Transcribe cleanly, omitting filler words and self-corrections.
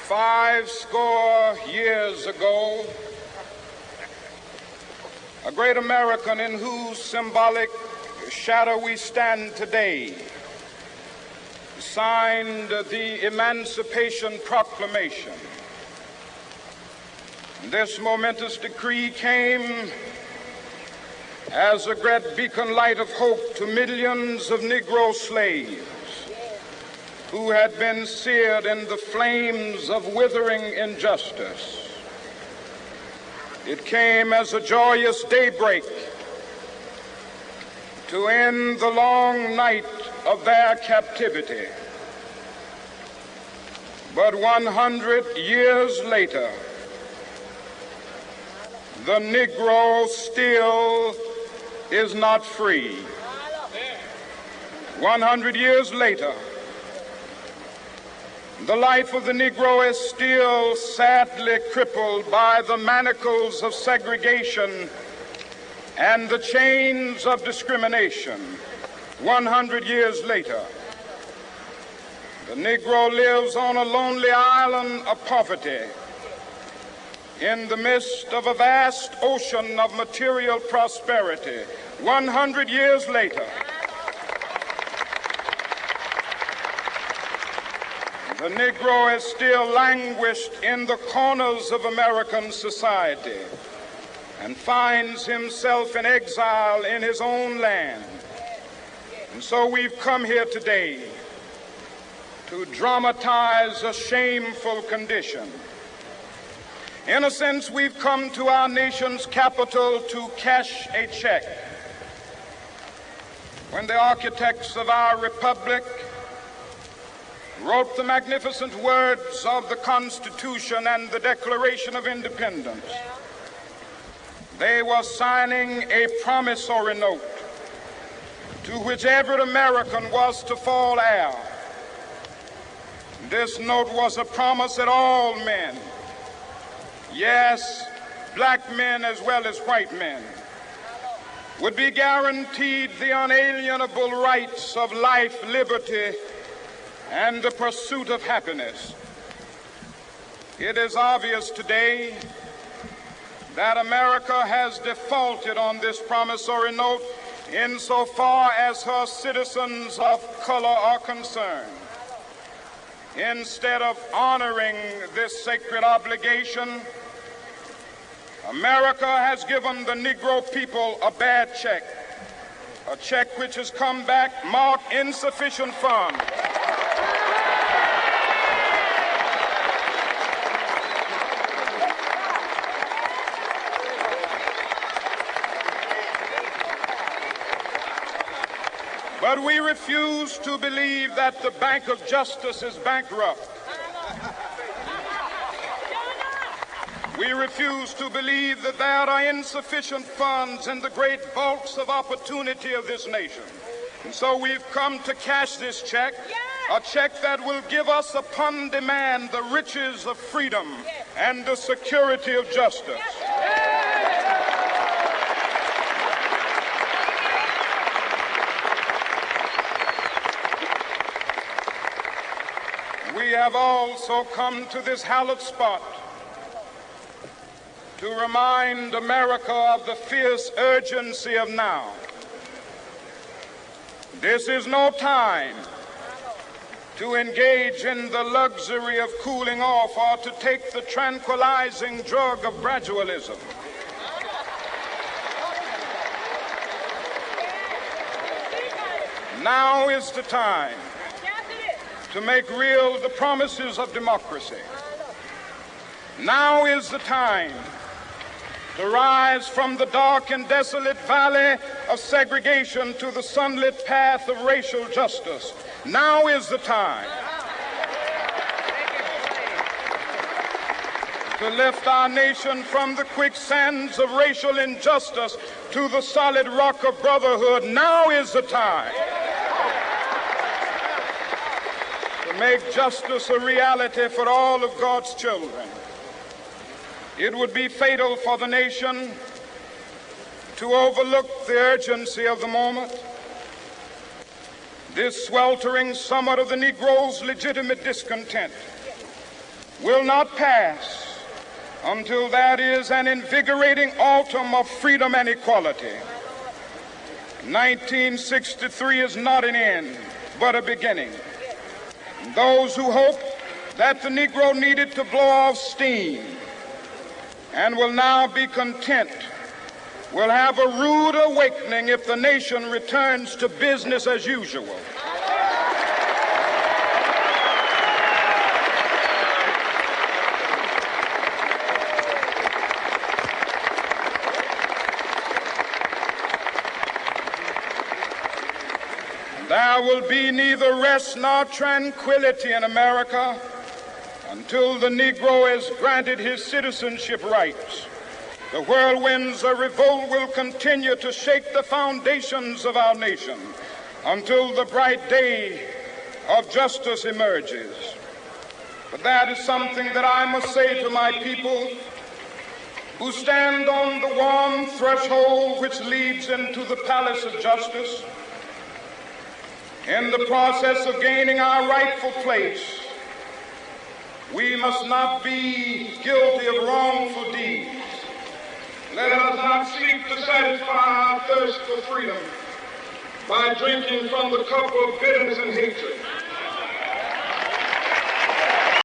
50 years ago, a great American in whose symbolic shadow we stand today signed the Emancipation Proclamation. This momentous decree came as a great beacon light of hope to millions of Negro slaves who had been seared in the flames of withering injustice. It came as a joyous daybreak to end the long night of their captivity. But 100 years later, the Negro still is not free. 100 years later, the life of the Negro is still sadly crippled by the manacles of segregation and the chains of discrimination. 100 years later, the Negro lives on a lonely island of poverty in the midst of a vast ocean of material prosperity. 100 years later, the Negro is still languished in the corners of American society and finds himself in exile in his own land. And so we've come here today to dramatize a shameful condition. In a sense, we've come to our nation's capital to cash a check. When the architects of our republic wrote the magnificent words of the Constitution and the Declaration of Independence, they were signing a promissory note to which every American was to fall heir. This note was a promise that all men, yes, black men as well as white men, would be guaranteed the unalienable rights of life, liberty, and the pursuit of happiness. It is obvious today that America has defaulted on this promissory note insofar as her citizens of color are concerned. Instead of honoring this sacred obligation, America has given the Negro people a bad check, a check which has come back marked insufficient funds. But we refuse to believe that the Bank of Justice is bankrupt. We refuse to believe that there are insufficient funds in the great vaults of opportunity of this nation. And so we've come to cash this check, a check that will give us upon demand the riches of freedom and the security of justice. We have also come to this hallowed spot to remind America of the fierce urgency of now. This is no time to engage in the luxury of cooling off or to take the tranquilizing drug of gradualism. Now is the time to make real the promises of democracy. Now is the time to rise from the dark and desolate valley of segregation to the sunlit path of racial justice. Now is the time to lift our nation from the quicksands of racial injustice to the solid rock of brotherhood. Now is the time make justice a reality for all of God's children. It would be fatal for the nation to overlook the urgency of the moment. This sweltering summit of the Negro's legitimate discontent will not pass until that is an invigorating autumn of freedom and equality. 1963 is not an end, but a beginning. Those who hope that the Negro needed to blow off steam and will now be content will have a rude awakening if the nation returns to business as usual. There will be neither rest nor tranquility in America until the Negro is granted his citizenship rights. The whirlwinds of revolt will continue to shake the foundations of our nation until the bright day of justice emerges. But that is something that I must say to my people who stand on the warm threshold which leads into the palace of justice. In the process of gaining our rightful place, we must not be guilty of wrongful deeds. Let us not seek to satisfy our thirst for freedom by drinking from the cup of bitterness and hatred.